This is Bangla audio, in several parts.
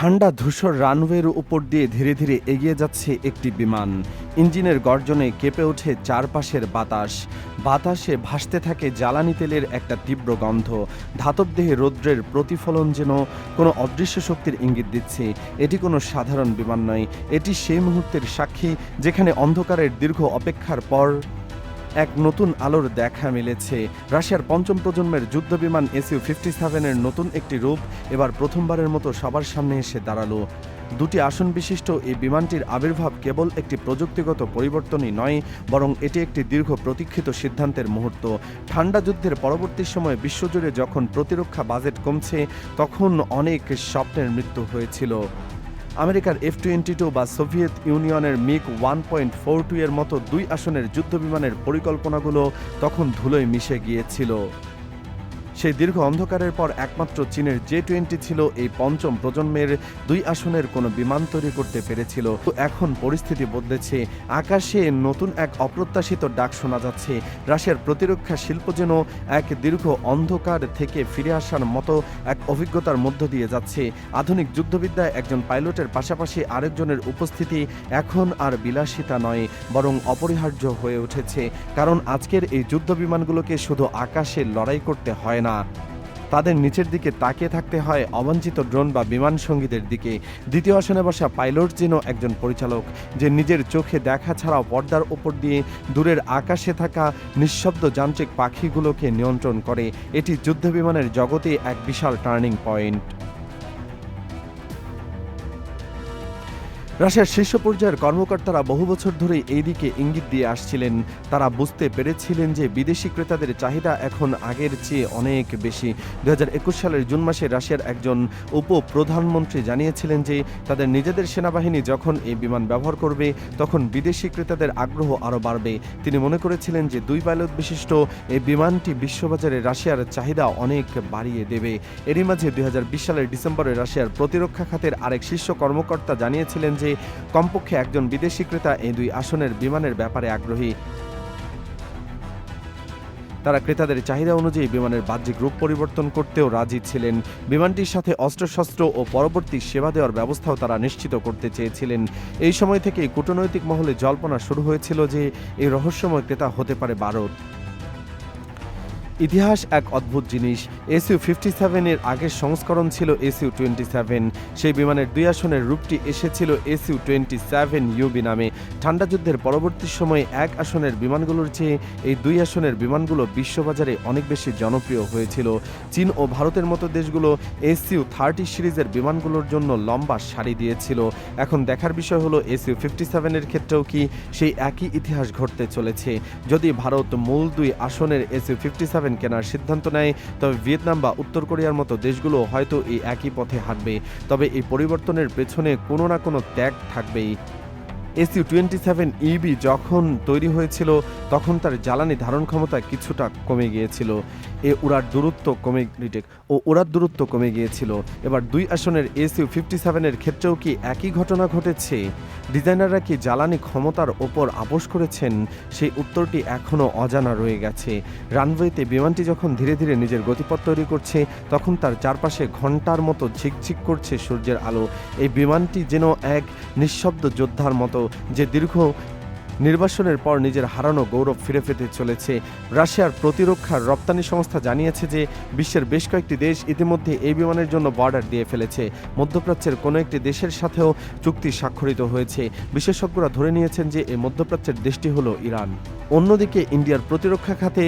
ঠান্ডা ধূসর রানওয়ের উপর দিয়ে ধীরে ধীরে এগিয়ে যাচ্ছে একটি বিমান। ইঞ্জিনের গর্জনে কেঁপে ওঠে চারপাশের বাতাস। বাতাসে ভাসতে থাকে জ্বালানি তেলের একটা তীব্র গন্ধ। ধাতব দেহে রৌদ্রের প্রতিফলন যেন কোনো অদৃশ্য শক্তির ইঙ্গিত দিচ্ছে। এটি কোনো সাধারণ বিমান নয়, এটি সেই মুহূর্তের সাক্ষী যেখানে অন্ধকারের দীর্ঘ অপেক্ষার পর এক নতুন আলোর দেখা মিলেছে। রাশিয়ার পঞ্চম প্রজন্মের যুদ্ধবিমান SU-57-এর নতুন একটি রূপ এবার প্রথমবারের মতো সবার সামনে এসে দাঁড়ালো। দুটি আসন বিশিষ্ট এই বিমানটির আবির্ভাব কেবল একটি প্রযুক্তিগত পরিবর্তনই নয়, বরং এটি একটি দীর্ঘ প্রতীক্ষিত সিদ্ধান্তের মুহূর্ত। ঠান্ডা যুদ্ধের পরবর্তী সময়ে বিশ্বজুড়ে যখন প্রতিরক্ষা বাজেট কমছে, তখন অনেক স্বপ্নের মৃত্যু হয়েছিল। আমেরিকার F-22 বা সোভিয়েত ইউনিয়নের MiG-1.42 এর মতো দুই আসনের যুদ্ধবিমানের পরিকল্পনাগুলো তখন ধুলোয় মিশে গিয়েছিল। সেই দীর্ঘ অন্ধকারের পর একমাত্র চীনের J-20 ছিল এই পঞ্চম প্রজন্মের দুই আসনের কোনো বিমান তৈরি করতে পেরেছিল। তো এখন পরিস্থিতি বদলেছে। আকাশে নতুন এক অপ্রত্যাশিত ডাক শোনা যাচ্ছে। রাশিয়ার প্রতিরক্ষা শিল্প যেন এক দীর্ঘ অন্ধকার থেকে ফিরে আসার মতো এক অভিজ্ঞতার মধ্য দিয়ে যাচ্ছে। আধুনিক যুদ্ধবিদ্যায় একজন পাইলটের পাশাপাশি আরেকজনের উপস্থিতি এখন আর বিলাসিতা নয়, বরং অপরিহার্য হয়ে উঠেছে। কারণ আজকের এই যুদ্ধবিমানগুলোকে শুধু আকাশে লড়াই করতে হয় না, তাদের নিচের দিকে তাকিয়ে থাকতে হয় অবাঞ্ছিত ড্রোন বা বিমান সঙ্গীদের দিকে। দ্বিতীয় আসনে বসা পাইলট যেন একজন পরিচালক, যে নিজের চোখে দেখা ছাড়াও পর্দার ওপর দিয়ে দূরের আকাশে থাকা নিঃশব্দ যান্ত্রিক পাখিগুলোকে নিয়ন্ত্রণ করে। এটি যুদ্ধবিমানের জগতে এক বিশাল টার্নিং পয়েন্ট। রাশিয়ার শীর্ষ পর্যায়ের কর্মকর্তারা বহু বছর ধরেই এই দিকে ইঙ্গিত দিয়ে আসছিলেন। তারা বুঝতে পেরেছিলেন যে বিদেশি ক্রেতাদের চাহিদা এখন আগের চেয়ে অনেক বেশি। 2021 সালের জুন মাসে রাশিয়ার একজন উপপ্রধানমন্ত্রী জানিয়েছিলেন যে তাদের নিজেদের সেনাবাহিনী যখন এই বিমান ব্যবহার করবে, তখন বিদেশি ক্রেতাদের আগ্রহ আরও বাড়বে। তিনি মনে করেছিলেন যে দুই পাইলট বিশিষ্ট এই বিমানটি বিশ্ববাজারে রাশিয়ার চাহিদা অনেক বাড়িয়ে দেবে। এরই মাঝে 2020 সালের ডিসেম্বরে রাশিয়ার প্রতিরক্ষা খাতের আরেক শীর্ষ কর্মকর্তা জানিয়েছিলেন যে কমপক্ষে একজন বিদেশি ক্রেতা এই দুই আসনের বিমানের ব্যাপারে আগ্রহী। তারা ক্রেতাদের চাহিদা অনুযায়ী বিমানের বাহ্যিক রূপ পরিবর্তন করতেও রাজি ছিলেন। বিমানটির সাথে অস্ত্রশস্ত্র ও পরবর্তী সেবা দেওয়ার ব্যবস্থাও তারা নিশ্চিত করতে চেয়েছিলেন। এই সময় থেকেই কূটনৈতিক মহলে জল্পনা শুরু হয়েছিল যে এই রহস্যময় ক্রেতা হতে পারে ভারত। ইতিহাস এক অদ্ভুত জিনিস। SU-57 এর আগের সংস্করণ ছিল SU-27। সেই বিমানের দুই আসনের রূপটি এসেছিল SU-27UB নামে। ঠান্ডা যুদ্ধের পরবর্তী সময়ে এক আসনের বিমানগুলোর চেয়ে এই দুই আসনের বিমানগুলো বিশ্ববাজারে অনেক বেশি জনপ্রিয় হয়েছিল। চীন ও ভারতের মতো দেশগুলো SU-30 সিরিজের বিমানগুলোর জন্য লম্বা সারি দিয়েছিল। এখন দেখার বিষয় হলো SU-57 এর ক্ষেত্রেও কি সেই একই ইতিহাস ঘটতে চলেছে। যদি ভারত মূল দুই আসনের SU-57 কেনার সিদ্ধান্ত নেয়, তবে ভিয়েতনাম বা উত্তর কোরিয়ার মতো দেশগুলো হয়তো এই একই পথে হাঁটবে। তবে এই পরিবর্তনের পেছনে কোনো না কোনো ত্যাগ থাকবেই। SU-27EB যখন তৈরি হয়েছিল, তখন তার জ্বালানি ধারণ ক্ষমতা কিছুটা কমে গিয়েছিল। উড়ার দূরত্ব কমে গিয়েছিল। এবার দুই আসনের SU-57 এর ক্ষেত্রেও কি একই ঘটনা ঘটেছে? ডিজাইনাররা কি জ্বালানি ক্ষমতার ওপর আপোস করেছেন? সেই উত্তরটি এখনও অজানা রয়ে গেছে। রানওয়েতে বিমানটি যখন ধীরে ধীরে নিজের গতিপথ তৈরি করছে, তখন তার চারপাশে ঘণ্টার মতো ঝিকঝিক করছে সূর্যের আলো। এই বিমানটি যেন এক নিঃশব্দ যোদ্ধার মতো, যে দীর্ঘ নির্বাসনের পর নিজের হারানো গৌরব ফিরে পেতে চলেছে। রাশিয়ার প্রতিরক্ষার রপ্তানি সংস্থা জানিয়েছে যে বিশ্বের বেশ কয়েকটি দেশ ইতিমধ্যে এই বিমানের জন্য বর্ডার দিয়ে ফেলেছে। মধ্যপ্রাচ্যের কোনো একটি দেশের সাথেও চুক্তি স্বাক্ষরিত হয়েছে। বিশেষজ্ঞরা ধরে নিয়েছেন যে এই মধ্যপ্রাচ্যের দেশটি হলো ইরান। অন্যদিকে ইন্ডিয়ার প্রতিরক্ষা খাতে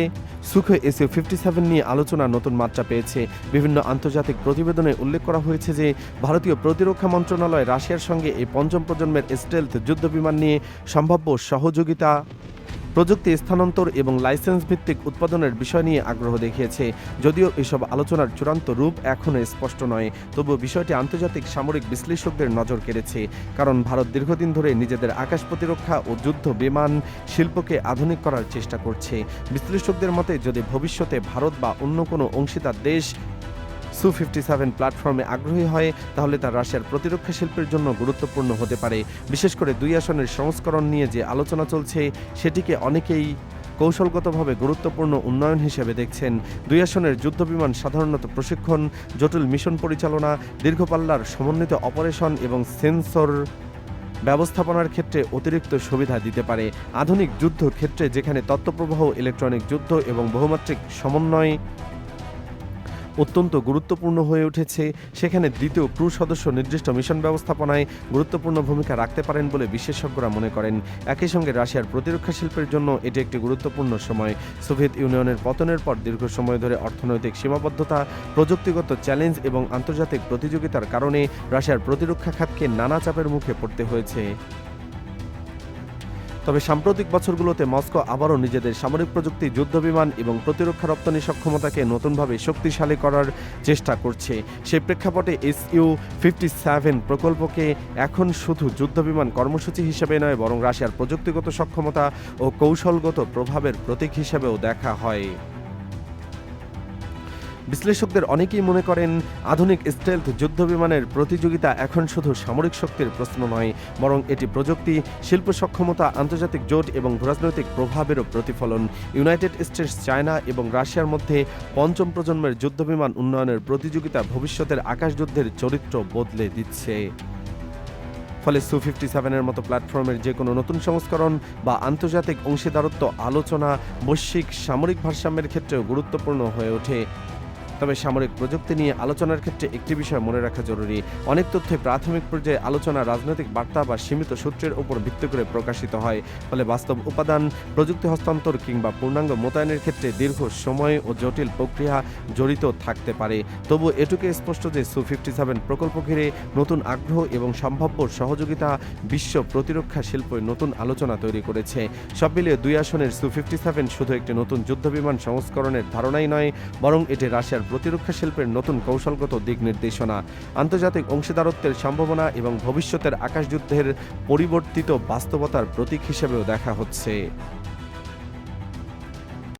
সুখোই SU-57 নিয়ে আলোচনা নতুন মাত্রা পেয়েছে। বিভিন্ন আন্তর্জাতিক প্রতিবেদনে উল্লেখ করা হয়েছে যে ভারতীয় প্রতিরক্ষা মন্ত্রণালয় রাশিয়ার সঙ্গে এই পঞ্চম প্রজন্মের স্টেলথ যুদ্ধবিমান নিয়ে সম্ভাব্য সহযোগিতা, প্রযুক্তি স্থানান্তর এবং লাইসেন্স ভিত্তিক উৎপাদনের বিষয় নিয়ে আগ্রহ দেখিয়েছে। যদিও এসব আলোচনার চূড়ান্ত রূপ এখনও স্পষ্ট নয়, তবুও বিষয়টি আন্তর্জাতিক সামরিক বিশ্লেষকদের নজর কেড়েছে। কারণ ভারত দীর্ঘদিন ধরে নিজেদের আকাশ প্রতিরক্ষা ও যুদ্ধ বিমান শিল্পকে আধুনিক করার চেষ্টা করছে। বিশ্লেষকদের মতে যদি ভবিষ্যতে ভারত বা অন্য কোনো অংশীদার দেশ SU-57 প্ল্যাটফর্মে আগ্রহী হয়, তাহলে তা রাশিয়ার প্রতিরক্ষা শিল্পের জন্য গুরুত্বপূর্ণ হতে পারে। বিশেষ করে দুই আসনের সংস্করণ নিয়ে যে আলোচনা চলছে, সেটিকে অনেকেই কৌশলগতভাবে গুরুত্বপূর্ণ উন্নয়ন হিসেবে দেখছেন। দুই আসনের যুদ্ধবিমান সাধারণত প্রশিক্ষণ, জটিল মিশন পরিচালনা, দীর্ঘপাল্লার সমন্বিত অপারেশন এবং সেন্সর ব্যবস্থাপনার ক্ষেত্রে অতিরিক্ত সুবিধা দিতে পারে। আধুনিক যুদ্ধ ক্ষেত্রে যেখানে তথ্যপ্রবাহ, ইলেকট্রনিক যুদ্ধ এবং বহুমাত্রিক সমন্বয় অত্যন্ত গুরুত্বপূর্ণ হয়ে উঠেছে, সেখানে দ্বিতীয় ক্রু সদস্য নির্দিষ্ট মিশন ব্যবস্থাপনায় গুরুত্বপূর্ণ ভূমিকা রাখতে পারেন বলে বিশেষজ্ঞরা মনে করেন। একই সঙ্গে রাশিয়ার প্রতিরক্ষা শিল্পের জন্য এটি একটি গুরুত্বপূর্ণ সময়। সোভিয়েত ইউনিয়নের পতনের পর দীর্ঘ সময় ধরে অর্থনৈতিক সীমাবদ্ধতা, প্রযুক্তিগত চ্যালেঞ্জ এবং আন্তর্জাতিক প্রতিযোগিতার কারণে রাশিয়ার প্রতিরক্ষা খাতকে নানা চাপের মুখে পড়তে হয়েছে। তবে সাম্প্রতিক বছরগুলোতে মস্কো আবারও নিজেদের সামরিক প্রযুক্তি, যুদ্ধবিমান এবং প্রতিরক্ষা রপ্তানি সক্ষমতাকে নতুনভাবে শক্তিশালী করার চেষ্টা করছে। সেই প্রেক্ষাপটে Su-57 প্রকল্পকে এখন শুধু যুদ্ধবিমান কর্মসূচি হিসেবে নয়, বরং রাশিয়ার প্রযুক্তিগত সক্ষমতা ও কৌশলগত প্রভাবের প্রতীক হিসেবেও দেখা হয়। বিশ্লেষকদের অনেকেই মনে করেন, আধুনিক স্টেলথ যুদ্ধবিমানের প্রতিযোগিতা এখন শুধু সামরিক শক্তির প্রশ্ন নয়, বরং এটি প্রযুক্তি, শিল্প সক্ষমতা, আন্তর্জাতিক জোট এবং রাজনৈতিক প্রভাবেরও প্রতিফলন। ইউনাইটেড স্টেটস, চায়না এবং রাশিয়ার মধ্যে পঞ্চম প্রজন্মের যুদ্ধবিমান উন্নয়নের প্রতিযোগিতা ভবিষ্যতের আকাশযুদ্ধের চরিত্র বদলে দিচ্ছে। ফলে Su-57 মতো প্ল্যাটফর্মের যে কোনো নতুন সংস্করণ বা আন্তর্জাতিক অংশীদারত্ব আলোচনা বৈশ্বিক সামরিক ভারসাম্যের ক্ষেত্রেও গুরুত্বপূর্ণ হয়ে ওঠে। তবে সামরিক প্রযুক্তি নিয়ে আলোচনার ক্ষেত্রে একটি বিষয় মনে রাখা জরুরি, অনেক তথ্যে প্রাথমিক পর্যায়ে আলোচনা রাজনৈতিক বার্তা বা সীমিত সূত্রের উপর ভিত্তি করে প্রকাশিত হয়। ফলে বাস্তব উপাদান, প্রযুক্তি হস্তান্তর কিংবা পূর্ণাঙ্গ মোতায়েনের ক্ষেত্রে দীর্ঘ সময় ও জটিল প্রক্রিয়া জড়িত থাকতে পারে। তবু এটুকু স্পষ্ট যে Su-57 প্রকল্প ঘিরে নতুন আগ্রহ এবং সম্ভাব্য সহযোগিতা বিশ্ব প্রতিরক্ষা শিল্পে নতুন আলোচনা তৈরি করেছে। সব মিলিয়ে দুই আসনের Su-57 শুধু একটি নতুন যুদ্ধবিমান সংস্করণের ধারণাই নয়, বরং এটি রাশিয়ার প্রতিরক্ষা শিল্পের নতুন কৌশলগত দিক নির্দেশনা, আন্তর্জাতিক অংশীদারত্বের সম্ভাবনা এবং ভবিষ্যতের আকাশযুদ্ধের পরিবর্তিত বাস্তবতার প্রতীক হিসেবেও দেখা হচ্ছে।